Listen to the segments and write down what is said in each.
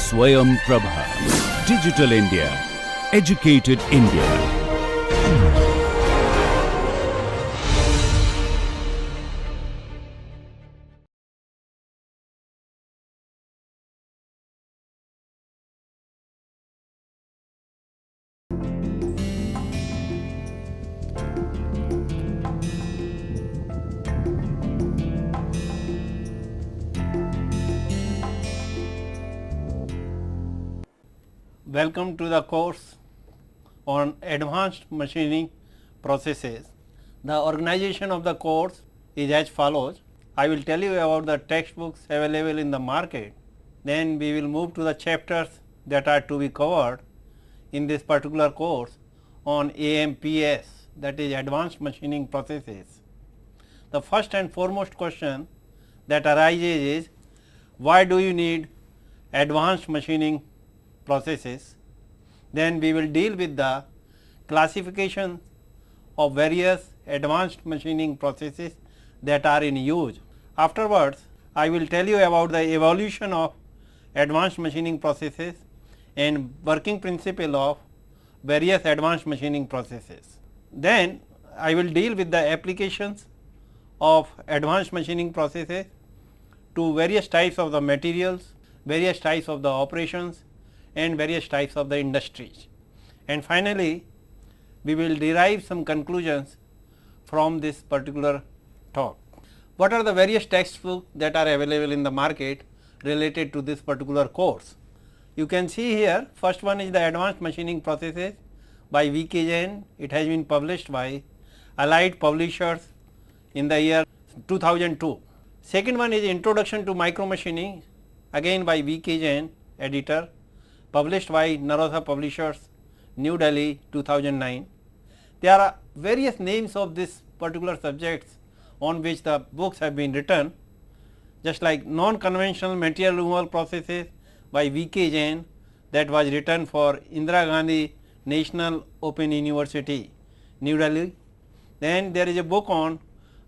Swayam Prabha. Digital India. Educated India. Welcome to the course on advanced machining processes. The organization of the course is as follows. I will tell you about the textbooks available in the market, then we will move to the chapters that are to be covered in this particular course on AMPS, that is advanced machining processes. The first and foremost question that arises is, why do you need advanced machining processes? Then we will deal with the classification of various advanced machining processes that are in use. Afterwards, I will tell you about the evolution of advanced machining processes and working principle of various advanced machining processes. Then I will deal with the applications of advanced machining processes to various types of the materials, various types of the operations and various types of the industries. And finally, we will derive some conclusions from this particular talk. What are the various textbooks that are available in the market related to this particular course? You can see here, first one is the Advanced Machining Processes by V.K. Jain. It has been published by Allied Publishers in the year 2002. Second one is Introduction to Micro Machining, again by V.K. Jain, editor, published by Narosa Publishers, New Delhi, 2009. There are various names of this particular subjects on which the books have been written, just like Non-Conventional Material Removal Processes by V.K. Jain, that was written for Indira Gandhi National Open University, New Delhi. Then there is a book on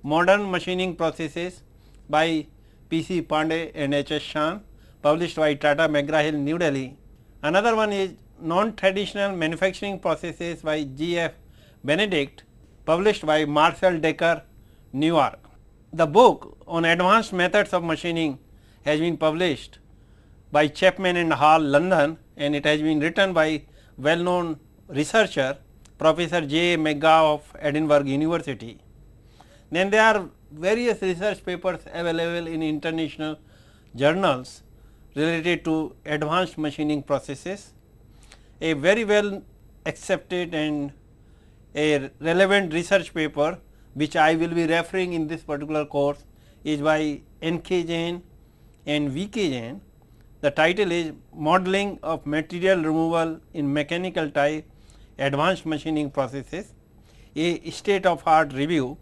Modern Machining Processes by P.C. Pandey and H.S. Shan, published by Tata McGraw-Hill, New Delhi. Another one is Non-Traditional Manufacturing Processes by G.F. Benedict, published by Marcel Decker, New York. The book on Advanced Methods of Machining has been published by Chapman and Hall, London, and it has been written by well-known researcher Professor J. McGaugh of Edinburgh University. Then there are various research papers available in international journals related to advanced machining processes. A very well accepted and a relevant research paper which I will be referring in this particular course is by N.K. Jain and V.K. Jain. The title is Modeling of Material Removal in Mechanical Type Advanced Machining Processes, a state of art review,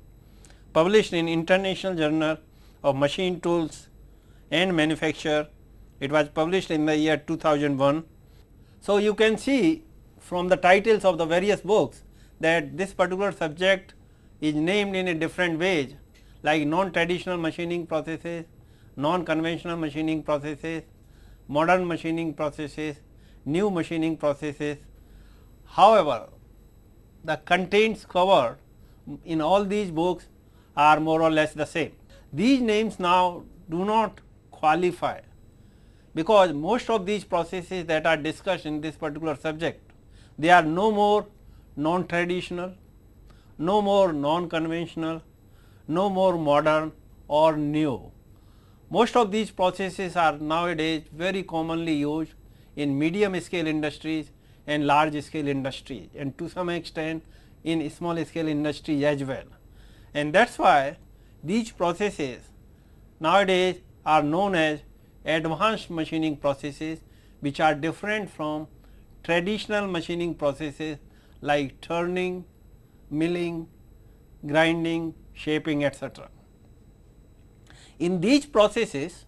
published in International Journal of Machine Tools and Manufacture. It was published in the year 2001. So, you can see from the titles of the various books that this particular subject is named in a different ways, like non-traditional machining processes, non-conventional machining processes, modern machining processes, new machining processes. However, the contents covered in all these books are more or less the same. These names now do not qualify, because most of these processes that are discussed in this particular subject, they are no more non-traditional, no more non-conventional, no more modern or new. Most of these processes are nowadays very commonly used in medium scale industries and large scale industries, and to some extent in small scale industries as well. And that is why these processes nowadays are known as advanced machining processes, which are different from traditional machining processes like turning, milling, grinding, shaping, etc. In these processes,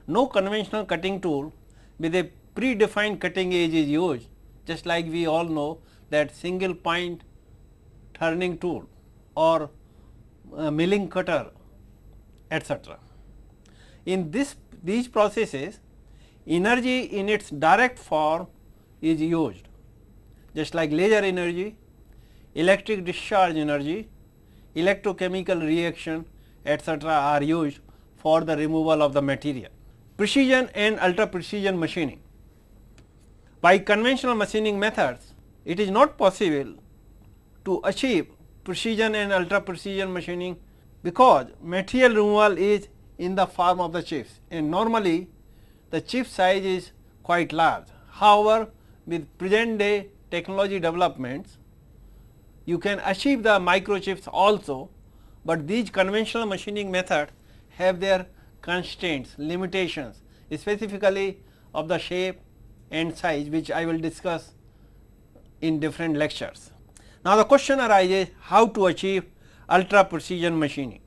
no conventional cutting tool with a predefined cutting edge is used, just like we all know that single point turning tool or milling cutter, etc. In these processes, energy in its direct form is used, just like laser energy, electric discharge energy, electrochemical reaction etc. are used for the removal of the material. Precision and ultra precision machining. By conventional machining methods, it is not possible to achieve precision and ultra precision machining because material removal is in the form of the chips, and normally the chip size is quite large. However, with present day technology developments, you can achieve the microchips also, but these conventional machining methods have their constraints, limitations, specifically of the shape and size, which I will discuss in different lectures. Now, the question arises how to achieve ultra precision machining.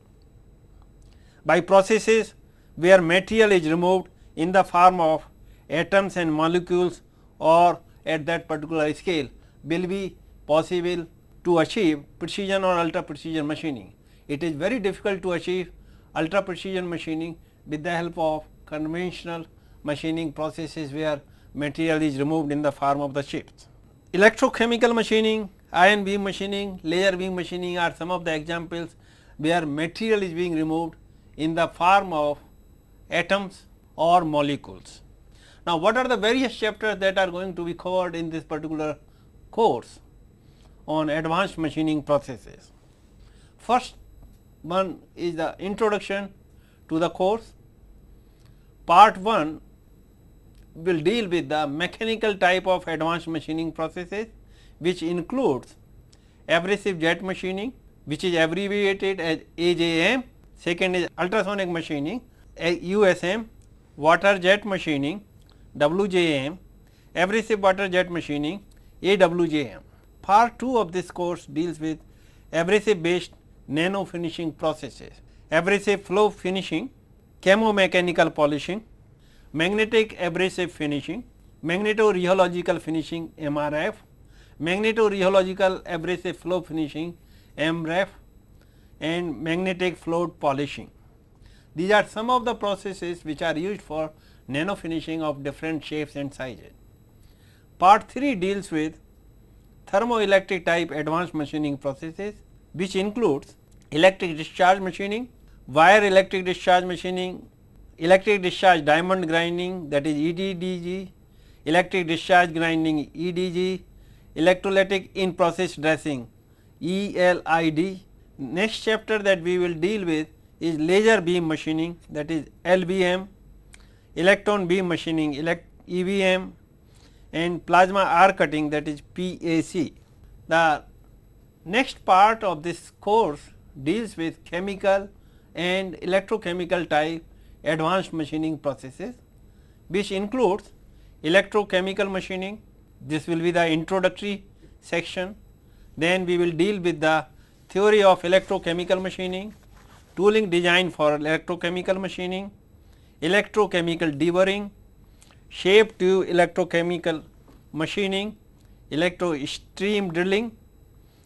By processes where material is removed in the form of atoms and molecules or at that particular scale will be possible to achieve precision or ultra precision machining. It is very difficult to achieve ultra precision machining with the help of conventional machining processes where material is removed in the form of the chips. Electrochemical machining, ion beam machining, laser beam machining are some of the examples where material is being removed in the form of atoms or molecules. Now, what are the various chapters that are going to be covered in this particular course on advanced machining processes? First one is the introduction to the course. Part 1 will deal with the mechanical type of advanced machining processes, which includes abrasive jet machining, which is abbreviated as AJM. Second is ultrasonic machining, USM, water jet machining, WJM, abrasive water jet machining, AWJM. Part 2 of this course deals with abrasive based nano finishing processes, abrasive flow finishing, chemomechanical polishing, magnetic abrasive finishing, magnetorheological finishing MRF, magnetorheological abrasive flow finishing MRF, and magnetic float polishing. These are some of the processes which are used for nano finishing of different shapes and sizes. Part 3 deals with thermoelectric type advanced machining processes, which includes electric discharge machining, wire electric discharge machining, electric discharge diamond grinding, that is EDDG, electric discharge grinding EDG, electrolytic in process dressing ELID. Next chapter that we will deal with is laser beam machining, that is LBM, electron beam machining EBM, and plasma R cutting, that is PAC. The next part of this course deals with chemical and electrochemical type advanced machining processes, which includes electrochemical machining. This will be the introductory section. Then we will deal with the theory of electrochemical machining, tooling design for electrochemical machining, electrochemical deburring, shape tube electrochemical machining, electrostream drilling,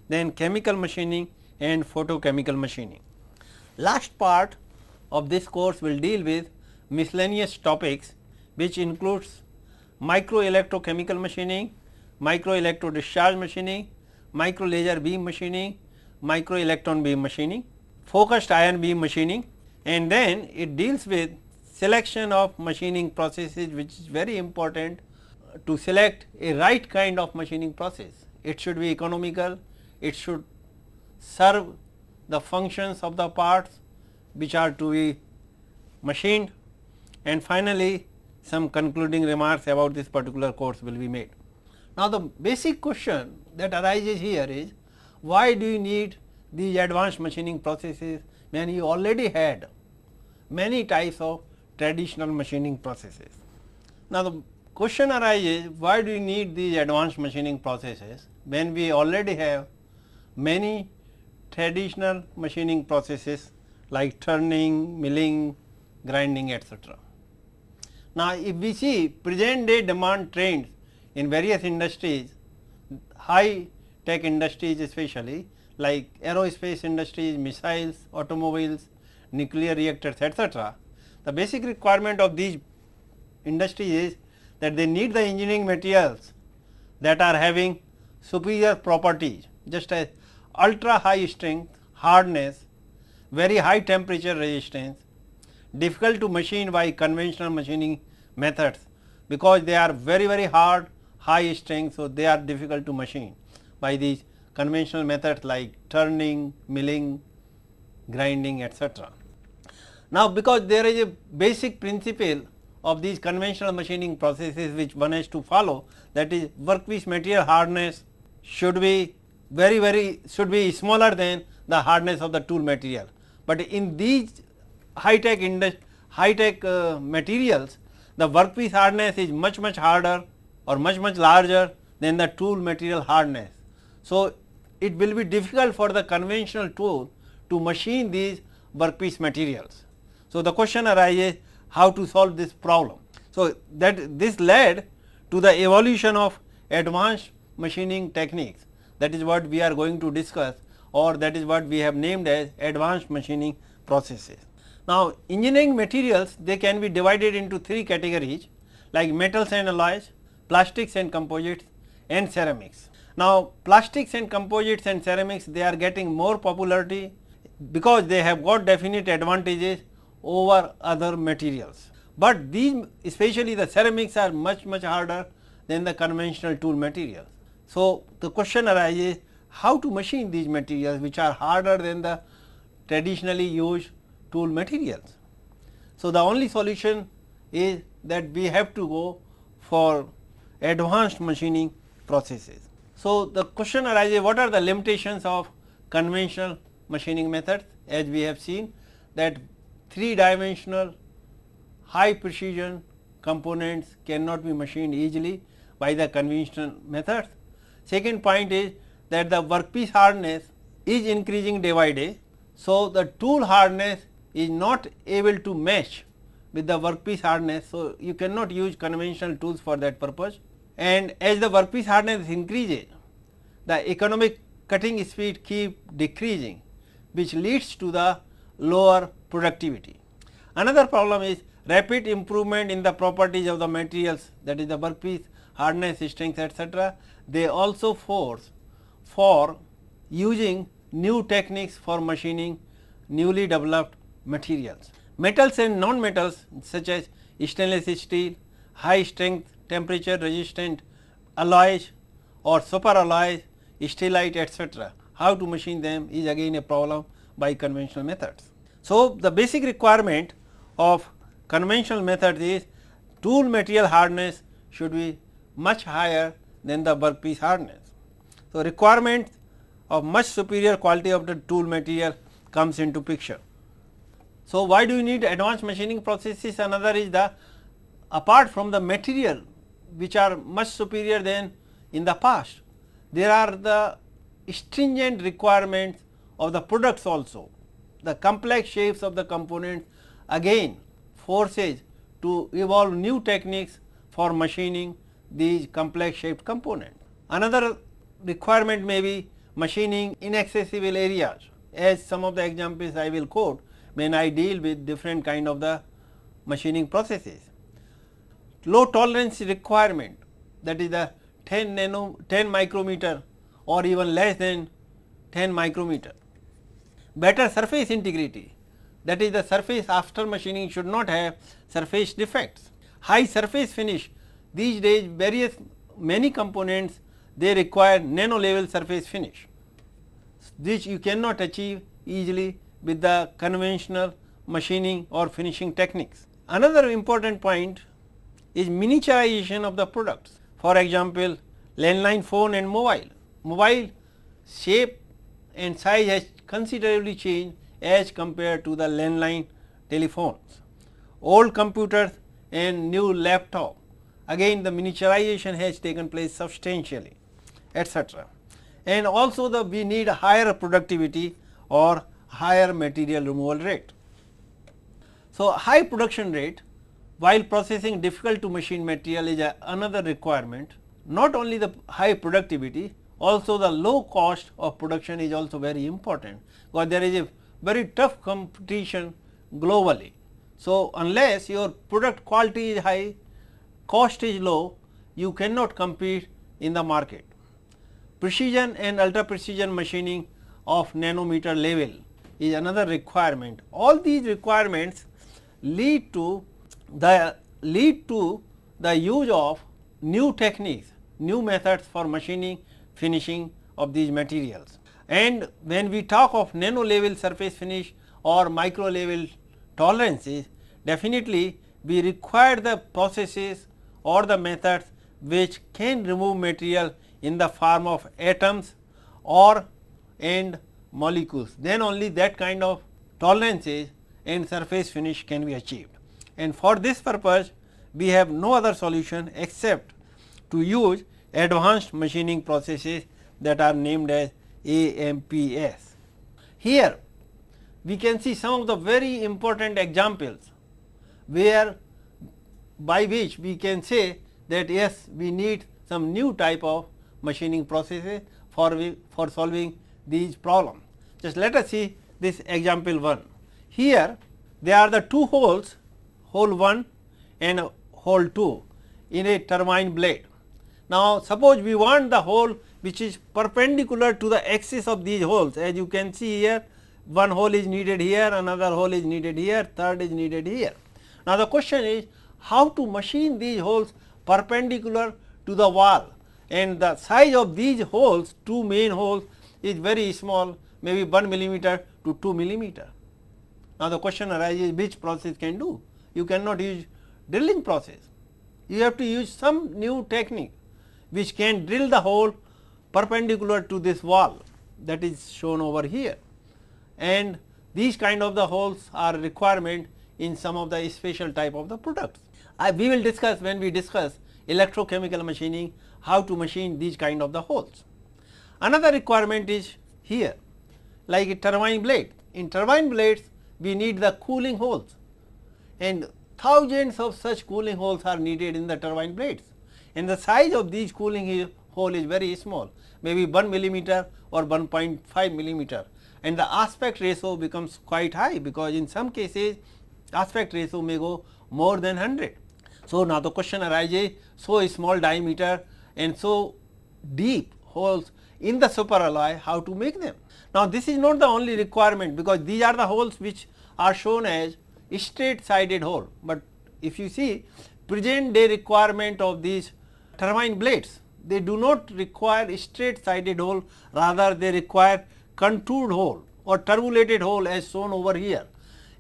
then chemical machining and photochemical machining. Last part of this course will deal with miscellaneous topics, which includes micro electrochemical machining, micro electro discharge machining, micro laser beam machining, micro electron beam machining, focused ion beam machining, and then it deals with selection of machining processes, which is very important to select a right kind of machining process. It should be economical, it should serve the functions of the parts which are to be machined, and finally, some concluding remarks about this particular course will be made. Now, the basic question that arises here is, why do you need these advanced machining processes when you already had many types of traditional machining processes? Now, the question arises, why do you need these advanced machining processes when we already have many traditional machining processes like turning, milling, grinding, etc. Now, if we see present day demand trends in various industries, high tech industries especially like aerospace industries, missiles, automobiles, nuclear reactors, etc., the basic requirement of these industries is that they need the engineering materials that are having superior properties, just as ultra high strength, hardness, very high temperature resistance, difficult to machine by conventional machining methods, because they are very hard, high strength. So, they are difficult to machine by these conventional methods like turning, milling, grinding, etc. Now, because there is a basic principle of these conventional machining processes which one has to follow, that is workpiece material hardness should be should be smaller than the hardness of the tool material. But in these high tech materials, the workpiece hardness is much harder or much larger than the tool material hardness. So, it will be difficult for the conventional tool to machine these workpiece materials. So, the question arises how to solve this problem. So, that this led to the evolution of advanced machining techniques, that is what we are going to discuss, or that is what we have named as advanced machining processes. Now, engineering materials, they can be divided into three categories like metals and alloys, plastics and composites, and ceramics. Now, plastics and composites and ceramics, they are getting more popularity because they have got definite advantages over other materials, but these, especially the ceramics, are much harder than the conventional tool materials. So, the question arises how to machine these materials which are harder than the traditionally used tool materials. So, the only solution is that we have to go for advanced machining processes. So, the question arises, what are the limitations of conventional machining methods? As we have seen that 3-dimensional high precision components cannot be machined easily by the conventional methods. Second point is that the workpiece hardness is increasing day by day. So, the tool hardness is not able to match with the workpiece hardness. So, you cannot use conventional tools for that purpose, and as the workpiece hardness increases, the economic cutting speed keep decreasing, which leads to the lower productivity. Another problem is rapid improvement in the properties of the materials, that is the workpiece hardness, strength, etc. They also force for using new techniques for machining newly developed materials. Metals and non-metals such as stainless steel, high strength, temperature resistant alloys or super alloys, steelite, etc. How to machine them is again a problem by conventional methods. So, the basic requirement of conventional methods is tool material hardness should be much higher than the workpiece hardness. So, requirement of much superior quality of the tool material comes into picture. So, why do you need advanced machining processes? Another is the, apart from the material which are much superior than in the past, there are the stringent requirements of the products also. The complex shapes of the components again forces to evolve new techniques for machining these complex shaped components. Another requirement may be machining inaccessible areas, as some of the examples I will quote when I deal with different kind of the machining processes. Low tolerance requirement, that is the 10 micrometer or even less than 10 micrometer. Better surface integrity, that is the surface after machining should not have surface defects. High surface finish, these days many components they require nano level surface finish, which you cannot achieve easily with the conventional machining or finishing techniques. Another important point is miniaturization of the products. For example, landline phone and mobile. Mobile shape and size has considerably changed as compared to the landline telephones. Old computers and new laptop, again the miniaturization has taken place substantially, etc. And also we need a higher productivity or higher material removal rate. So, high production rate while processing difficult to machine material is another requirement. Not only the high productivity, also the low cost of production is also very important, because there is a very tough competition globally. So, unless your product quality is high, cost is low, you cannot compete in the market. Precision and ultra precision machining of nanometer level is another requirement. All these requirements lead to the use of new techniques, new methods for machining, finishing of these materials. And when we talk of nano level surface finish or micro level tolerances, definitely we require the processes or the methods which can remove material in the form of atoms or and molecules. Then only that kind of tolerances and surface finish can be achieved. And for this purpose, we have no other solution except to use advanced machining processes that are named as AMPS. Here we can see some of the very important examples where by which we can say that yes, we need some new type of machining processes for solving these problems. Just let us see this example 1. Here there are the two holes, hole 1 and hole 2 in a turbine blade. Now, suppose we want the hole which is perpendicular to the axis of these holes. As you can see here, one hole is needed here, another hole is needed here, third is needed here. Now, the question is how to machine these holes perpendicular to the wall, and the size of these holes, two main holes, is very small, maybe 1 millimeter to 2 millimeter. Now, the question arises which process can do? You cannot use drilling process, you have to use some new technique which can drill the hole perpendicular to this wall that is shown over here, and these kind of the holes are requirement in some of the special type of the products. We will discuss when we discuss electrochemical machining how to machine these kind of the holes. Another requirement is here like a turbine blade. In turbine blades we need the cooling holes, and thousands of such cooling holes are needed in the turbine blades, and the size of these cooling hole is very small, maybe 1 millimeter or 1.5 millimeter, and the aspect ratio becomes quite high, because in some cases aspect ratio may go more than 100. So, now the question arises, so small diameter and so deep holes in the superalloy, how to make them? Now, this is not the only requirement, because these are the holes which are shown as straight sided hole, but if you see present day requirement of these turbine blades, they do not require straight sided hole, rather they require contoured hole or turbulated hole as shown over here.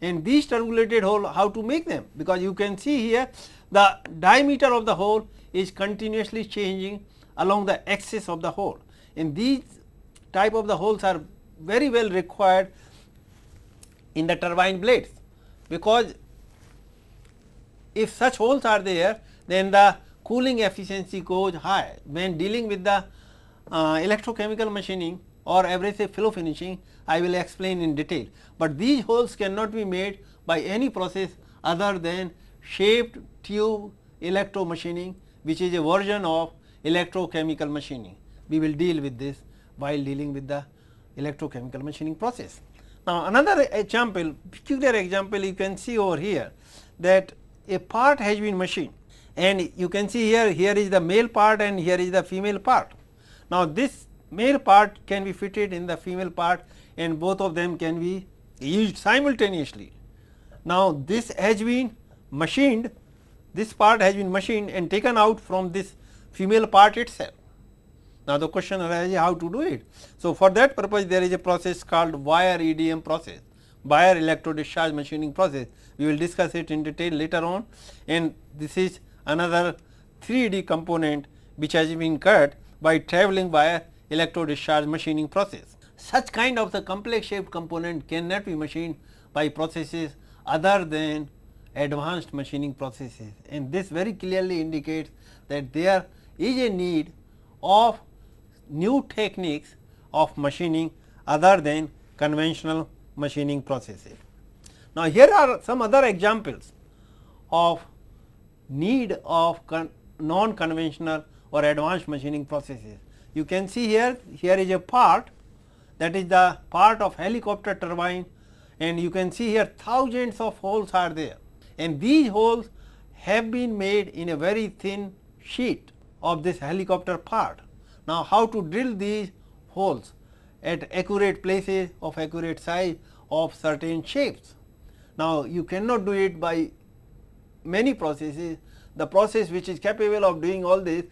And these turbulated hole, how to make them? Because you can see here the diameter of the hole is continuously changing along the axis of the hole, and these type of the holes are very well required in the turbine blades, because if such holes are there, then the cooling efficiency goes high. When dealing with the electrochemical machining or abrasive flow finishing, I will explain in detail, but these holes cannot be made by any process other than shaped tube electro machining, which is a version of electrochemical machining. We will deal with this while dealing with the electrochemical machining process. Now, another example, peculiar example you can see over here, that a part has been machined, and you can see here, here is the male part and here is the female part. Now, this male part can be fitted in the female part, and both of them can be used simultaneously. Now, this has been machined, this part has been machined and taken out from this female part itself. Now, the question arises how to do it. So, for that purpose there is a process called wire EDM process, wire electro discharge machining process. We will discuss it in detail later on, and this is another 3D component which has been cut by travelling wire electro discharge machining process. Such kind of the complex shaped component cannot be machined by processes other than advanced machining processes, and this very clearly indicates that there is a need of new techniques of machining other than conventional machining processes. Now, here are some other examples of need of non-conventional or advanced machining processes. You can see here, here is a part, that is the part of helicopter turbine, and you can see here thousands of holes are there, and these holes have been made in a very thin sheet of this helicopter part. Now, how to drill these holes at accurate places of accurate size of certain shapes. Now, you cannot do it by many processes. The process which is capable of doing all this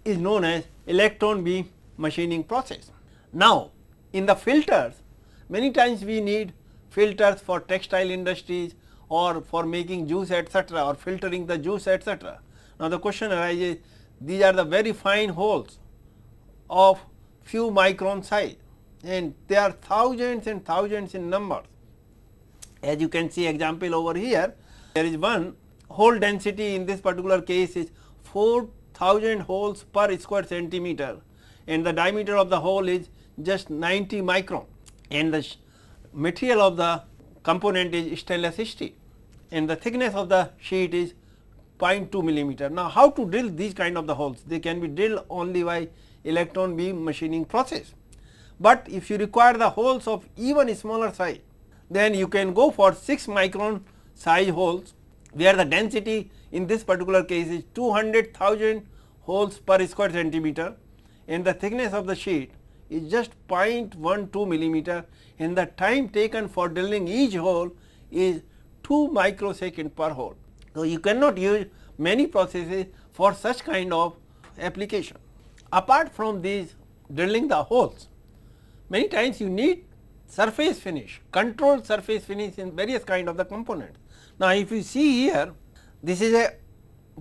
is known as electron beam machining process. Now, in the filters, many times we need filters for textile industries or for making juice etc., or filtering the juice etc. Now, the question arises, these are the very fine holes of few micron size, and they are thousands and thousands in numbers. As you can see example over here, there is one hole density in this particular case is 4000 holes per square centimeter, and the diameter of the hole is just 90 micron, and the material of the component is stainless steel, and the thickness of the sheet is 0.2 millimeter. Now, how to drill these kind of the holes? They can be drilled only by electron beam machining process, but if you require the holes of even smaller size, then you can go for 6 micron size holes, where the density in this particular case is 200,000 holes per square centimeter, and the thickness of the sheet is just 0.12 millimeter, and the time taken for drilling each hole is 2 microsecond per hole. So, you cannot use many processes for such kind of application. Apart from these drilling the holes, many times you need surface finish, controlled surface finish in various kind of the components. Now, if you see here, this is a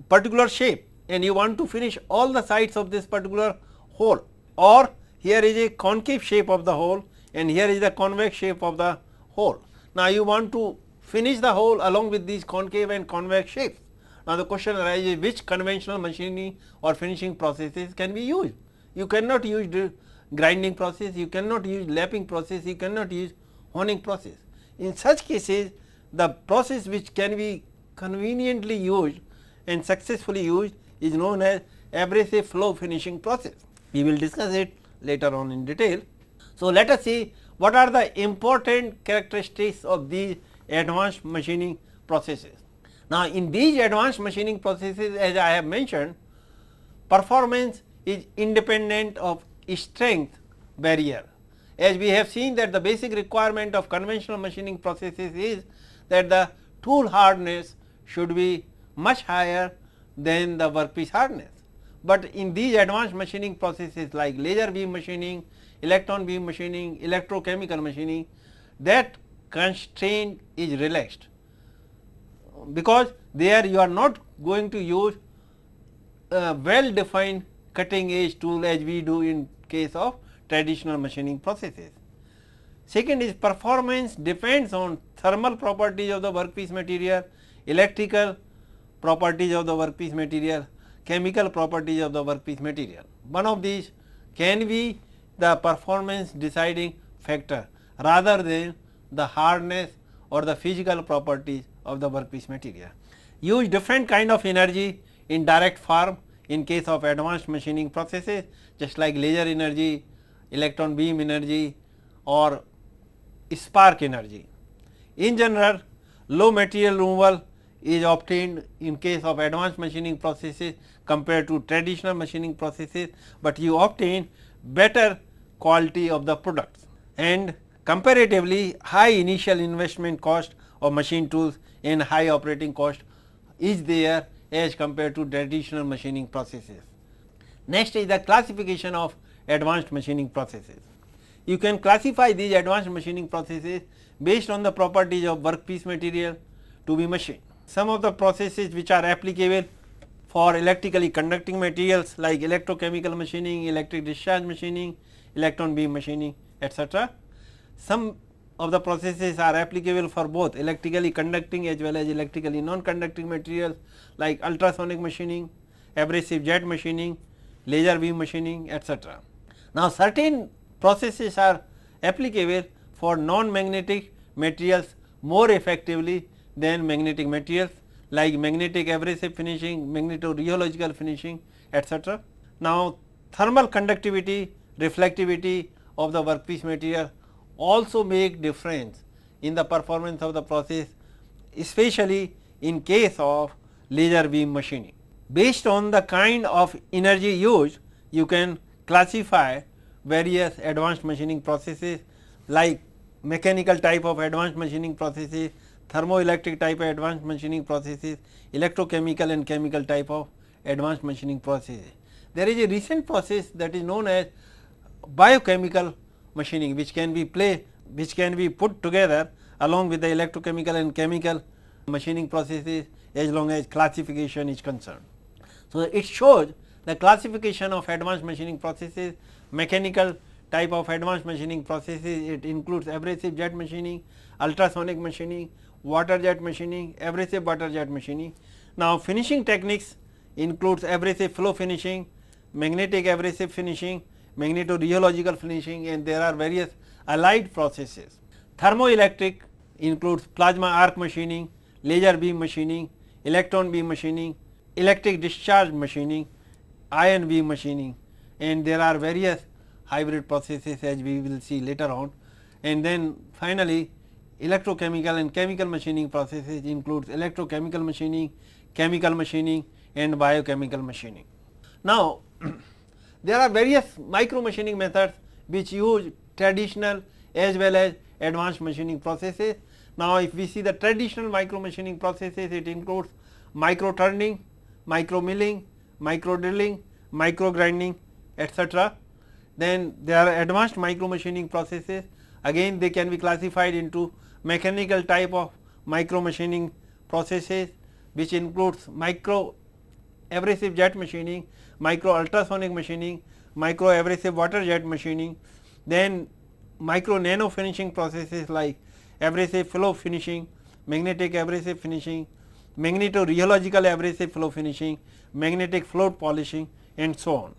particular shape and you want to finish all the sides of this particular hole, or here is a concave shape of the hole and here is the convex shape of the hole. Now, you want to finish the hole along with these concave and convex shapes. Now, the question arises, which conventional machining or finishing processes can be used? You cannot use grinding process, you cannot use lapping process, you cannot use honing process. In such cases, the process which can be conveniently used and successfully used is known as abrasive flow finishing process. We will discuss it later on in detail. So, let us see what are the important characteristics of these advanced machining processes. Now, in these advanced machining processes, as I have mentioned, performance is independent of strength barrier. As we have seen that the basic requirement of conventional machining processes is that the tool hardness should be much higher than the workpiece hardness. But in these advanced machining processes like laser beam machining, electron beam machining, electrochemical machining, that constraint is relaxed, because there you are not going to use well defined cutting edge tool as we do in case of traditional machining processes. Second is performance depends on thermal properties of the workpiece material, electrical properties of the workpiece material, chemical properties of the workpiece material. One of these can be the performance deciding factor rather than the hardness or the physical properties of the workpiece material. Use different kind of energy in direct form in case of advanced machining processes, just like laser energy, electron beam energy or spark energy. In general, low material removal is obtained in case of advanced machining processes compared to traditional machining processes, but you obtain better quality of the products, and comparatively high initial investment cost of machine tools and high operating cost is there as compared to traditional machining processes. Next is the classification of advanced machining processes. You can classify these advanced machining processes based on the properties of workpiece material to be machined. Some of the processes which are applicable for electrically conducting materials like electrochemical machining, electric discharge machining, electron beam machining, etc. Some of the processes are applicable for both electrically conducting as well as electrically non-conducting materials like ultrasonic machining, abrasive jet machining, laser beam machining, etc. Now, certain processes are applicable for non-magnetic materials more effectively than magnetic materials like magnetic abrasive finishing, magnetorheological finishing, etc. Now, thermal conductivity, reflectivity of the workpiece material also make difference in the performance of the process, especially in case of laser beam machining. Based on the kind of energy used, you can classify various advanced machining processes like mechanical type of advanced machining processes, thermoelectric type of advanced machining processes, electrochemical and chemical type of advanced machining processes. There is a recent process that is known as biochemical machining, which can be put together along with the electrochemical and chemical machining processes as long as classification is concerned. So, it shows the classification of advanced machining processes, mechanical type of advanced machining processes. It includes abrasive jet machining, ultrasonic machining, water jet machining, abrasive water jet machining. Now, finishing techniques includes abrasive flow finishing, magnetic abrasive finishing, magnetorheological finishing, and there are various allied processes. Thermoelectric includes plasma arc machining, laser beam machining, electron beam machining, electric discharge machining, ion beam machining, and there are various hybrid processes as we will see later on. And then finally, electrochemical and chemical machining processes includes electrochemical machining, chemical machining, and biochemical machining. Now, there are various micro machining methods which use traditional as well as advanced machining processes. Now, if we see the traditional micro machining processes, it includes micro turning, micro milling, micro drilling, micro grinding, etc. Then there are advanced micro machining processes. Again, they can be classified into mechanical type of micro machining processes, which includes micro abrasive jet machining, micro ultrasonic machining, micro abrasive water jet machining, then micro nano finishing processes like abrasive flow finishing, magnetic abrasive finishing, magnetorheological abrasive flow finishing, magnetic float polishing, and so on.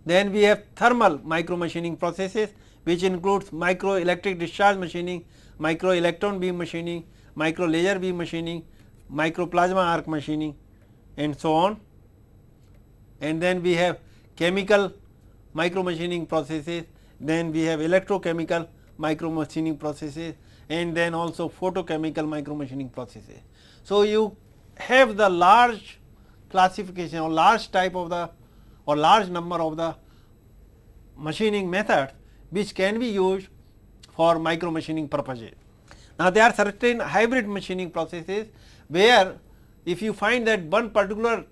Then we have thermal micro machining processes, which includes micro electric discharge machining, micro electron beam machining, micro laser beam machining, micro plasma arc machining, and so on. And then we have chemical micro machining processes, then we have electrochemical micro machining processes, and then also photochemical micro machining processes. So, you have the large classification or large type of the or large number of the machining methods which can be used for micro machining purposes. Now, there are certain hybrid machining processes where if you find that one particular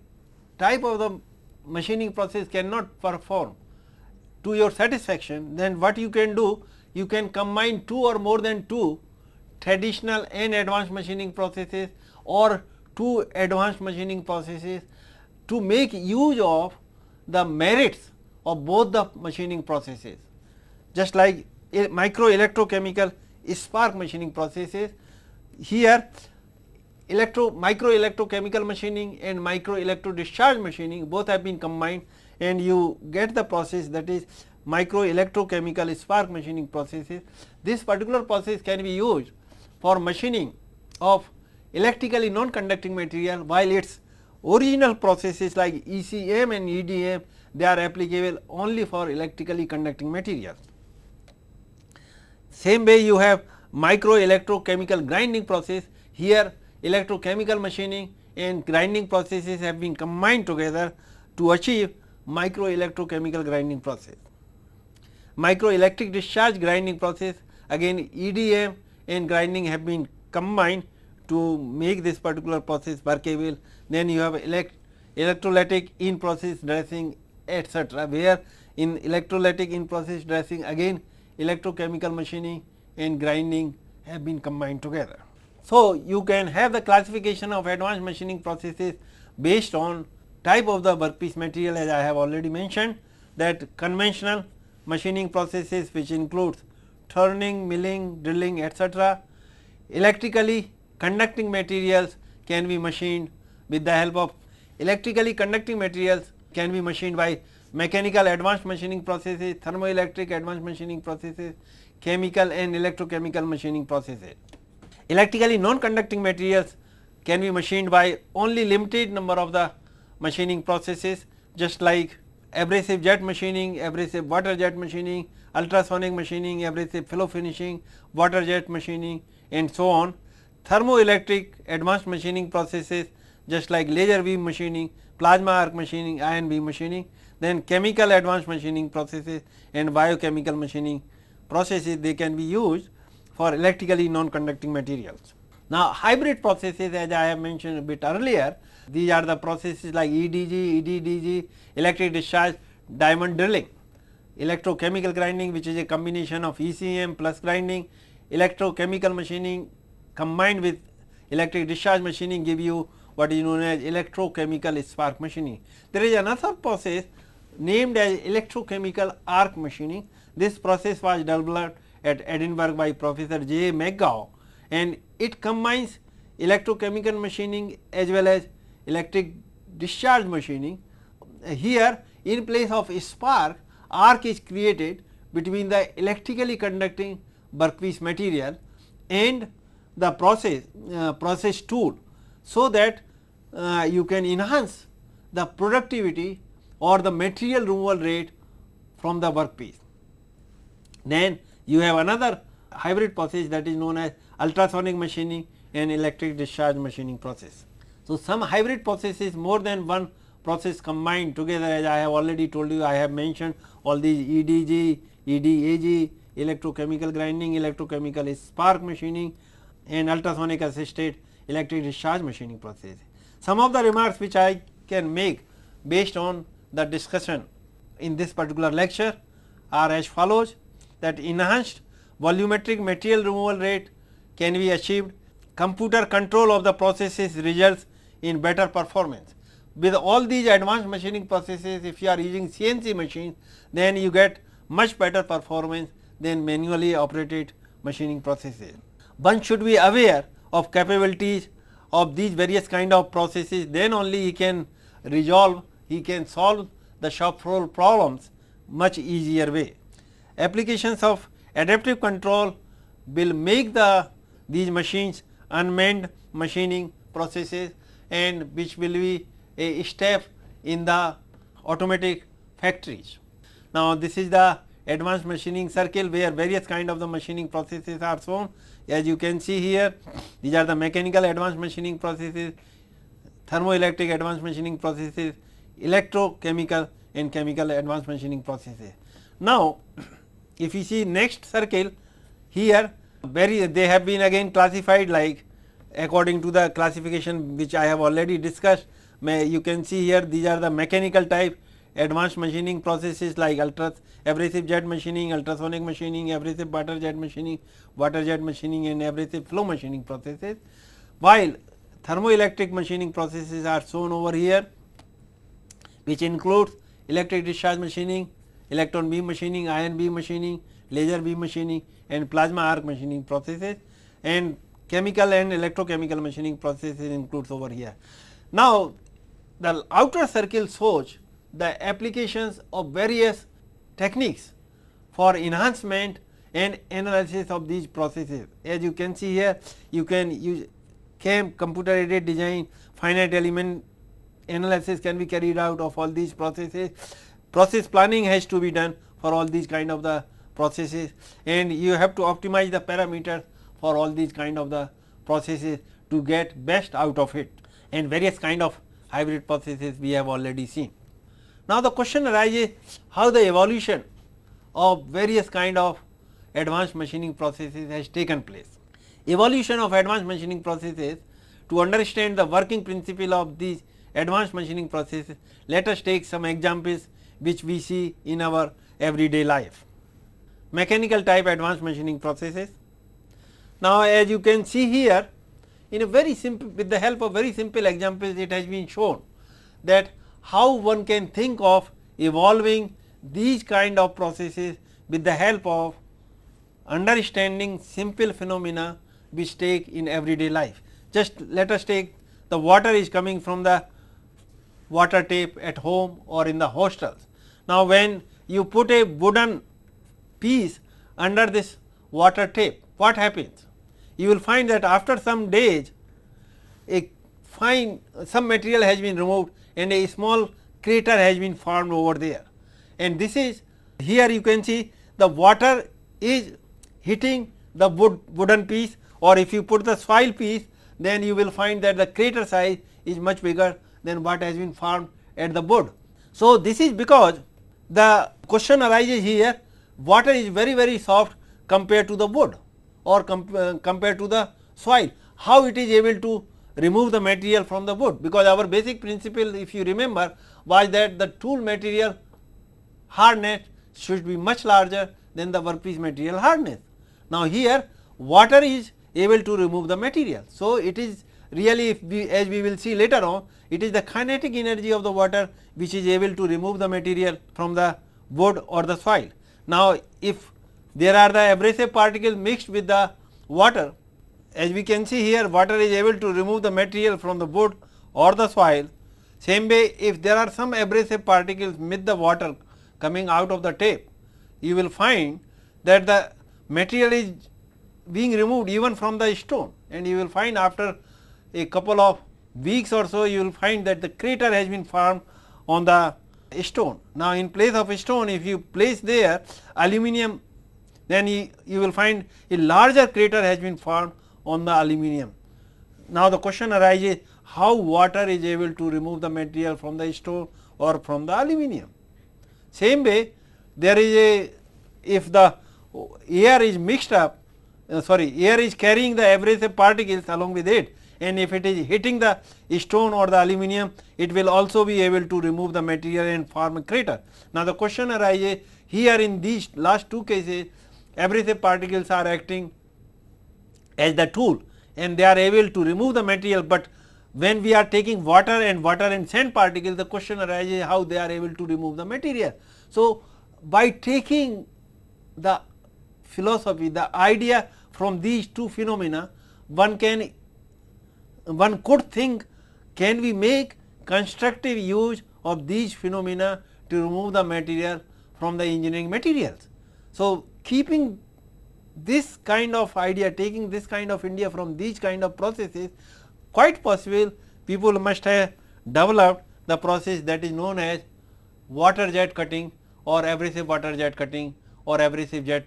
type of the machining process cannot perform to your satisfaction, then what you can do, you can combine two or more than two traditional and advanced machining processes or two advanced machining processes to make use of the merits of both the machining processes. Just like micro electrochemical spark machining processes, here micro electrochemical machining and micro electro discharge machining both have been combined, and you get the process that is micro electrochemical spark machining processes. This particular process can be used for machining of electrically non-conducting material, while its original processes like ECM and EDM, they are applicable only for electrically conducting materials. Same way you have micro electrochemical grinding process. Here electrochemical machining and grinding processes have been combined together to achieve micro electrochemical grinding process. Micro electric discharge grinding process, again EDM and grinding have been combined to make this particular process workable. Then you have electrolytic in process dressing, etc., where in electrolytic in process dressing again electrochemical machining and grinding have been combined together. So, you can have the classification of advanced machining processes based on type of the workpiece material, as I have already mentioned, that conventional machining processes which includes turning, milling, drilling, etc. Electrically conducting materials can be machined with the help of electrically conducting materials can be machined by mechanical advanced machining processes, thermoelectric advanced machining processes, chemical and electrochemical machining processes. Electrically non-conducting materials can be machined by only limited number of the machining processes, just like abrasive jet machining, abrasive water jet machining, ultrasonic machining, abrasive flow finishing, water jet machining, and so on. thermoelectric advanced machining processes just like laser beam machining, plasma arc machining, ion beam machining, then chemical advanced machining processes and biochemical machining processes, they can be used for electrically non-conducting materials. Now, hybrid processes, as I have mentioned a bit earlier, these are the processes like EDG, EDDG, electric discharge diamond drilling, electrochemical grinding, which is a combination of ECM plus grinding, electrochemical machining combined with electric discharge machining give you what is known as electrochemical spark machining. There is another process named as electrochemical arc machining. This process was developed at Edinburgh by Professor J. McGough, and it combines electrochemical machining as well as electric discharge machining. Here, in place of a spark, arc is created between the electrically conducting workpiece material and the process tool, so that you can enhance the productivity or the material removal rate from the workpiece. Then you have another hybrid process that is known as ultrasonic machining and electric discharge machining process. So, some hybrid processes, more than one process combined together, as I have already told you, I have mentioned all these EDG, EDAG, electrochemical grinding, electrochemical spark machining and ultrasonic assisted electric discharge machining process. Some of the remarks which I can make based on the discussion in this particular lecture are as follows: that enhanced volumetric material removal rate can be achieved, computer control of the processes results in better performance. With all these advanced machining processes, if you are using CNC machines, then you get much better performance than manually operated machining processes. One should be aware of capabilities of these various kind of processes, then only he can solve the shop floor problems much easier way. Applications of adaptive control will make these machines unmanned machining processes, and which will be a step in the automatic factories. Now, this is the advanced machining circle where various kind of the machining processes are shown. As you can see here, these are the mechanical advanced machining processes, thermoelectric advanced machining processes, electrochemical and chemical advanced machining processes. Now, if you see next circle here, they have been again classified like according to the classification which I have already discussed. You can see here, these are the mechanical type advanced machining processes like abrasive jet machining, ultrasonic machining, abrasive water jet machining and abrasive flow machining processes, while thermoelectric machining processes are shown over here, which includes electric discharge machining, electron beam machining, ion beam machining, laser beam machining and plasma arc machining processes, and chemical and electrochemical machining processes includes over here. Now, the outer circle shows the applications of various techniques for enhancement and analysis of these processes. As you can see here, you can use CAM, computer aided design, finite element analysis can be carried out of all these processes. Process planning has to be done for all these kind of the processes, and you have to optimize the parameters for all these kind of the processes to get best out of it, and various kind of hybrid processes we have already seen. Now, the question arises how the evolution of various kind of advanced machining processes has taken place. Evolution of advanced machining processes, to understand the working principle of these advanced machining processes, let us take some examples which we see in our everyday life. Mechanical type advanced machining processes. Now, as you can see here, in a very simple, with the help of very simple examples, it has been shown that how one can think of evolving these kind of processes with the help of understanding simple phenomena which take in everyday life. Just let us take the water is coming from the water tap at home or in the hostels. Now, when you put a wooden piece under this water tap, what happens? You will find that after some days some material has been removed and a small crater has been formed over there, and this is here you can see the water is hitting the wooden piece or if you put the soil piece, then you will find that the crater size is much bigger than what has been formed at the bed. So, this is because the question arises here, water is very soft compared to the wood or compared to the soil. How it is able to remove the material from the wood? Because our basic principle, if you remember, was that the tool material hardness should be much larger than the workpiece material hardness. Now, here water is able to remove the material. So, it is really, if we, as we will see later on, it is the kinetic energy of the water which is able to remove the material from the wood or the soil. Now, if there are the abrasive particles mixed with the water, as we can see here, water is able to remove the material from the wood or the soil. Same way, if there are some abrasive particles with the water coming out of the tape, you will find that the material is being removed even from the stone, and you will find after a couple of weeks or so, you will find that the crater has been formed on the stone. Now, in place of stone, if you place there aluminum, then you will find a larger crater has been formed on the aluminum. Now, the question arises, how water is able to remove the material from the stone or from the aluminum? Same way, there is a, if the air is mixed up, air is carrying the abrasive particles along with it, and if it is hitting the stone or the aluminum, it will also be able to remove the material and form a crater. Now, the question arises here, in these last two cases, abrasive particles are acting as the tool and they are able to remove the material, but when we are taking water and sand particles, the question arises how they are able to remove the material. So, by taking the philosophy, the idea from these two phenomena, one could think, can we make constructive use of these phenomena to remove the material from the engineering materials. So, keeping this kind of idea, taking this kind of idea from these kind of processes, quite possible people must have developed the process that is known as water jet cutting or abrasive water jet cutting or abrasive jet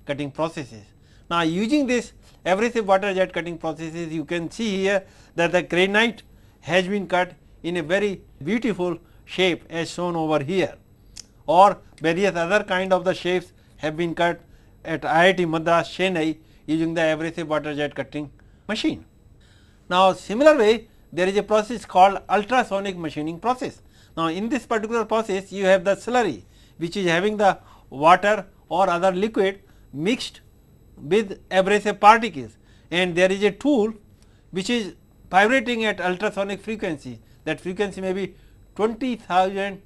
cutting processes. Now, using this abrasive water jet cutting processes, you can see here that the granite has been cut in a very beautiful shape as shown over here, or various other kind of the shapes have been cut at IIT Madras, Chennai, using the abrasive water jet cutting machine. Now, similar way, there is a process called ultrasonic machining process. Now, in this particular process, you have the slurry which is having the water or other liquid mixed with abrasive particles, and there is a tool which is vibrating at ultrasonic frequency. That frequency may be 20,000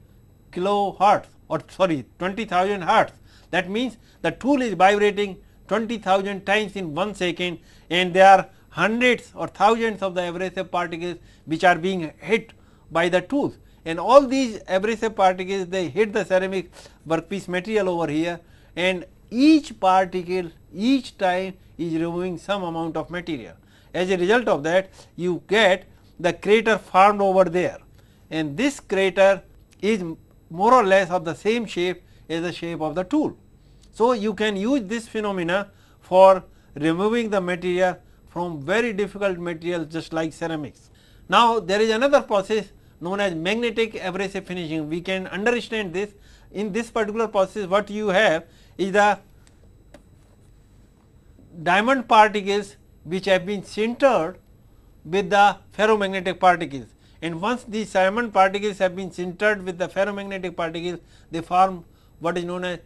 kilohertz, or sorry, 20,000 hertz. That means the tool is vibrating 20,000 times in 1 second, and there are hundreds or thousands of the abrasive particles which are being hit by the tools, and all these abrasive particles, they hit the ceramic workpiece material over here, and each particle each time is removing some amount of material. As a result of that, you get the crater formed over there, and this crater is more or less of the same shape as the shape of the tool. So, you can use this phenomena for removing the material from very difficult materials just like ceramics. Now, there is another process known as magnetic abrasive finishing. We can understand this. In this particular process, what you have is the diamond particles which have been sintered with the ferromagnetic particles, and once these diamond particles have been sintered with the ferromagnetic particles, they form what is known as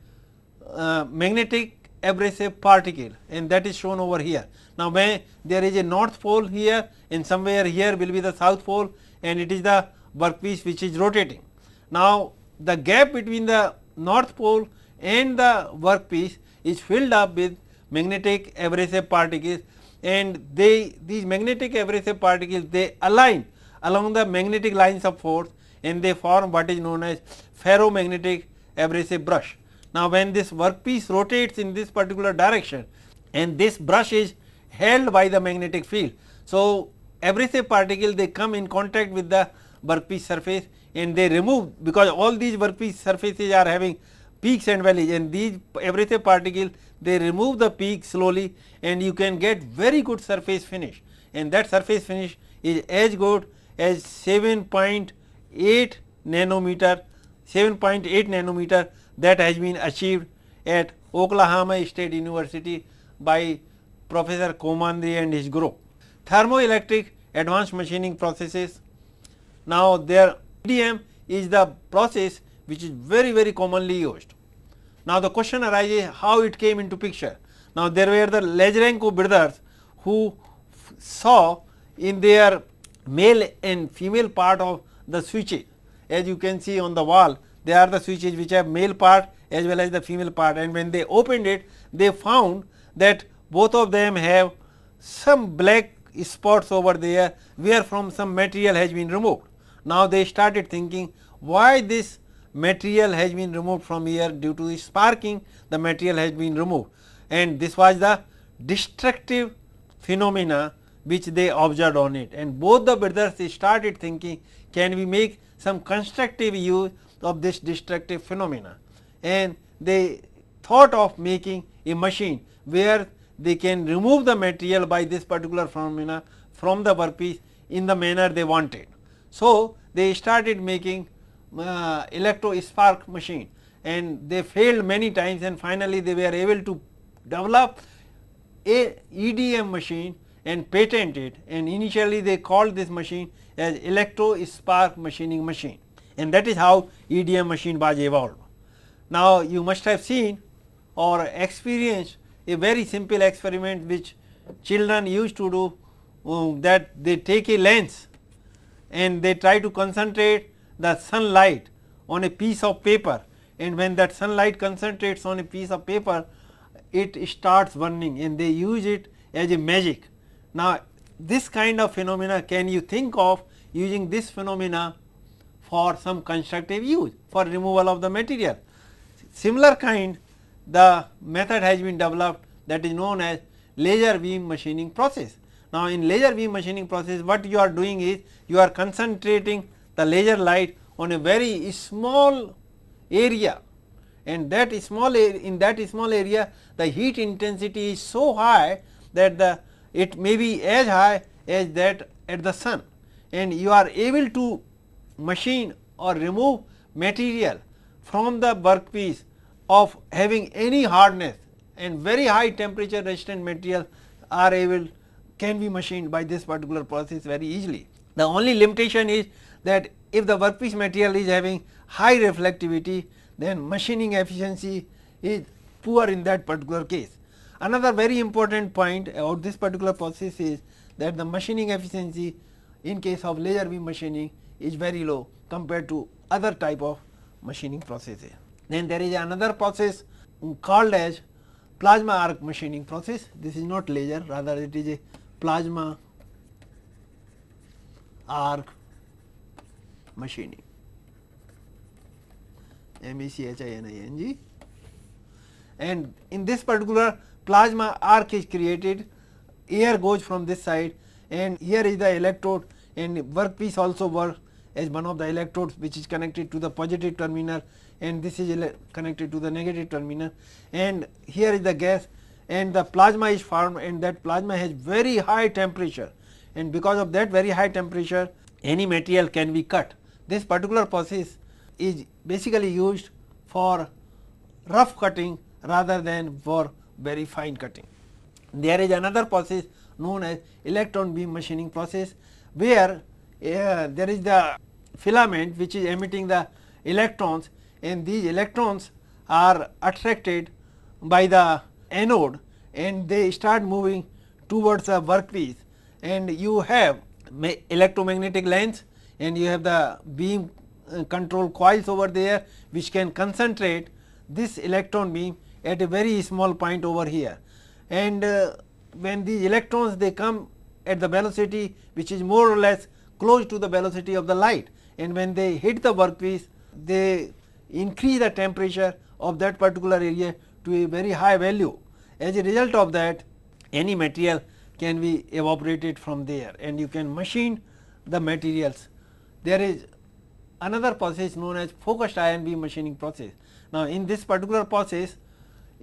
magnetic abrasive particle, and that is shown over here. Now, when there is a north pole here, and somewhere here will be the south pole, and it is the workpiece which is rotating. Now, the gap between the north pole and the workpiece is filled up with magnetic abrasive particles, and these magnetic abrasive particles, they align along the magnetic lines of force, and they form what is known as ferromagnetic abrasive brush. Now, when this workpiece rotates in this particular direction, and this brush is held by the magnetic field. So, abrasive particles, they come in contact with the workpiece surface, and they remove, because all these workpiece surfaces are having peaks and valleys, and these abrasive particles they remove the peak slowly, and you can get very good surface finish, and that surface finish is as good as 7.8 nanometer, 7.8 nanometer that has been achieved at Oklahoma State University by Professor Komandri and his group. Thermoelectric advanced machining processes. Now, their EDM is the process which is very commonly used. Now, the question arises how it came into picture. Now, there were the Lec02 brothers who saw in their male and female part of the switches. As you can see on the wall, they are the switches which have male part as well as the female part, and when they opened it, they found that both of them have some black spots over there where from some material has been removed. Now, they started thinking why this material has been removed from here. Due to sparking, the material has been removed, and this was the destructive phenomena which they observed on it, and both the brothers started thinking, can we make some constructive use of this destructive phenomena, and they thought of making a machine where they can remove the material by this particular phenomena from the workpiece in the manner they wanted. So, they started making electro spark machine, and they failed many times, and finally, they were able to develop a EDM machine and patent it, and initially they called this machine as electro spark machining machine, and that is how EDM machine was evolved. Now, you must have seen or experienced a very simple experiment which children used to do, that they take a lens and they try to concentrate the sunlight on a piece of paper, and when that sunlight concentrates on a piece of paper, it starts burning, and they use it as a magic. Now, this kind of phenomena, can you think of using this phenomena for some constructive use, for removal of the material? Similar kind, the method has been developed that is known as laser beam machining process. Now, in laser beam machining process, what you are doing is you are concentrating the laser light on a very small area, and that small in that small area the heat intensity is so high that it may be as high as that at the sun, and you are able to machine or remove material from the workpiece of having any hardness, and very high temperature resistant material can be machined by this particular process very easily. The only limitation is that if the workpiece material is having high reflectivity, then machining efficiency is poor in that particular case. Another very important point about this particular process is that the machining efficiency in case of laser beam machining is very low compared to other type of machining processes. Then there is another process called as plasma arc machining process. This is not laser, rather it is a plasma arc machining, MECHINING, and in this particular plasma arc is created, air goes from this side, and here is the electrode, and workpiece also works as one of the electrodes which is connected to the positive terminal, and this is connected to the negative terminal, and here is the gas, and the plasma is formed, and that plasma has very high temperature, and because of that very high temperature any material can be cut. This particular process is basically used for rough cutting rather than for very fine cutting. There is another process known as electron beam machining process, where there is the filament which is emitting the electrons, and these electrons are attracted by the anode, and they start moving towards the workpiece, and you have electromagnetic lens, and you have the beam control coils over there which can concentrate this electron beam at a very small point over here, and when these electrons they come at the velocity which is more or less close to the velocity of the light, and when they hit the workpiece they increase the temperature of that particular area to a very high value. As a result of that, any material can be evaporated from there, and you can machine the materials. There is another process known as focused ion beam machining process. Now, in this particular process,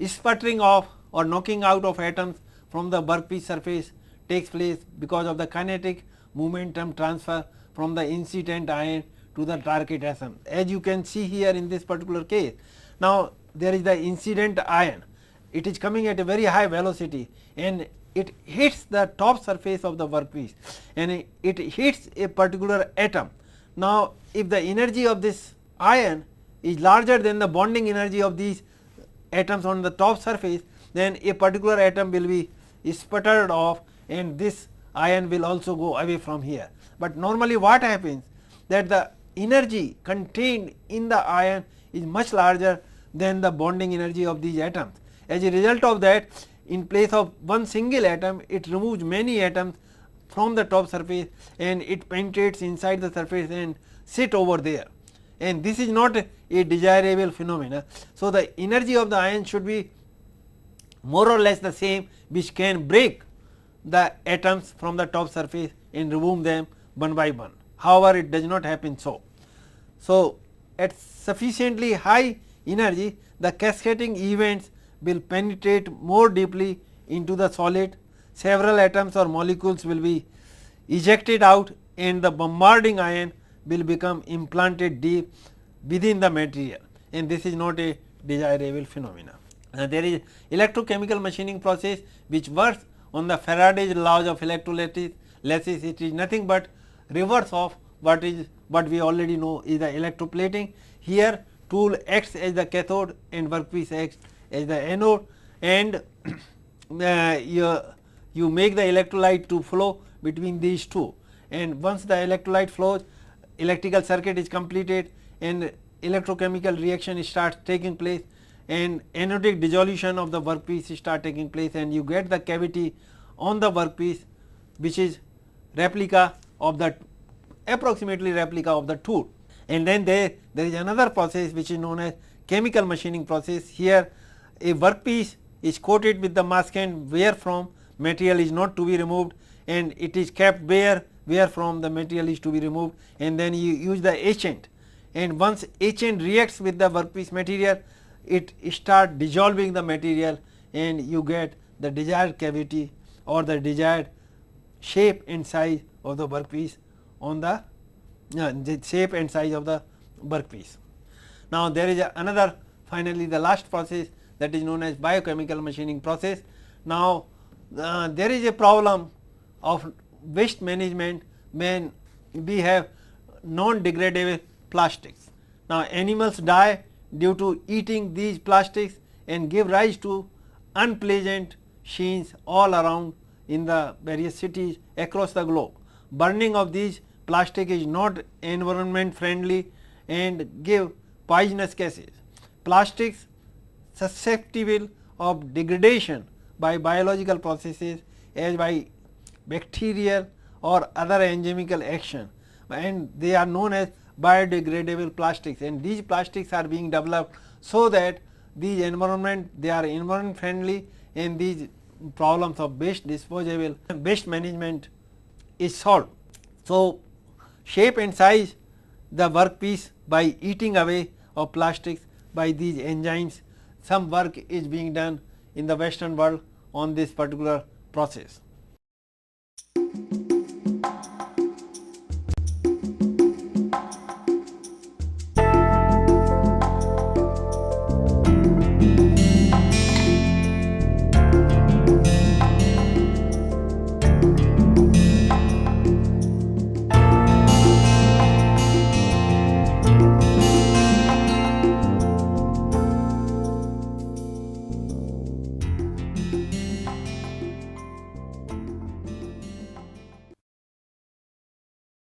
sputtering off or knocking out of atoms from the workpiece surface takes place because of the kinetic momentum transfer from the incident ion to the target atom, as you can see here in this particular case. Now, there is the incident ion, it is coming at a very high velocity and it hits the top surface of the workpiece and it hits a particular atom. Now, if the energy of this ion is larger than the bonding energy of these atoms on the top surface, then a particular atom will be sputtered off and this ion will also go away from here. But normally what happens, that the energy contained in the ion is much larger than the bonding energy of these atoms. As a result of that, in place of one single atom, it removes many atoms from the top surface and it penetrates inside the surface and sit over there, and this is not a desirable phenomena. So, the energy of the ion should be more or less the same, which can break the atoms from the top surface and remove them one by one. However, it does not happen so. So, at sufficiently high energy, the cascading events will penetrate more deeply into the solid. Several atoms or molecules will be ejected out and the bombarding ion will become implanted deep within the material, and this is not a desirable phenomena. There is electrochemical machining process which works on the Faraday's laws of electrolysis. It is nothing but reverse of what we already know is the electroplating. Here tool acts as the cathode and workpiece acts as the anode, and you make the electrolyte to flow between these two, and once the electrolyte flows, electrical circuit is completed and electrochemical reaction starts taking place and anodic dissolution of the workpiece start taking place, and you get the cavity on the workpiece which is replica of the approximately replica of the tool. And then there is another process which is known as chemical machining process. Here a workpiece is coated with the maskant wherefrom material is not to be removed, and it is kept bare wherefrom the material is to be removed, and then you use the etchant, and once etchant reacts with the workpiece material, it start dissolving the material and you get the desired cavity or the desired shape and size of the workpiece on the shape and size of the workpiece. Now, there is another, finally the last process, that is known as biochemical machining process. Now, there is a problem of waste management when we have non-degradable plastics. Now, animals die due to eating these plastics and give rise to unpleasant scenes all around in the various cities across the globe. Burning of these plastic is not environment friendly and give poisonous gases. Plastics susceptible of degradation by biological processes as by bacterial or other enzymical action, and they are known as biodegradable plastics, and these plastics are being developed so that these they are environment friendly, and these problems of waste disposable waste management is solved. So, shape and size the workpiece by eating away of plastics by these enzymes. Some work is being done in the western world on this particular process.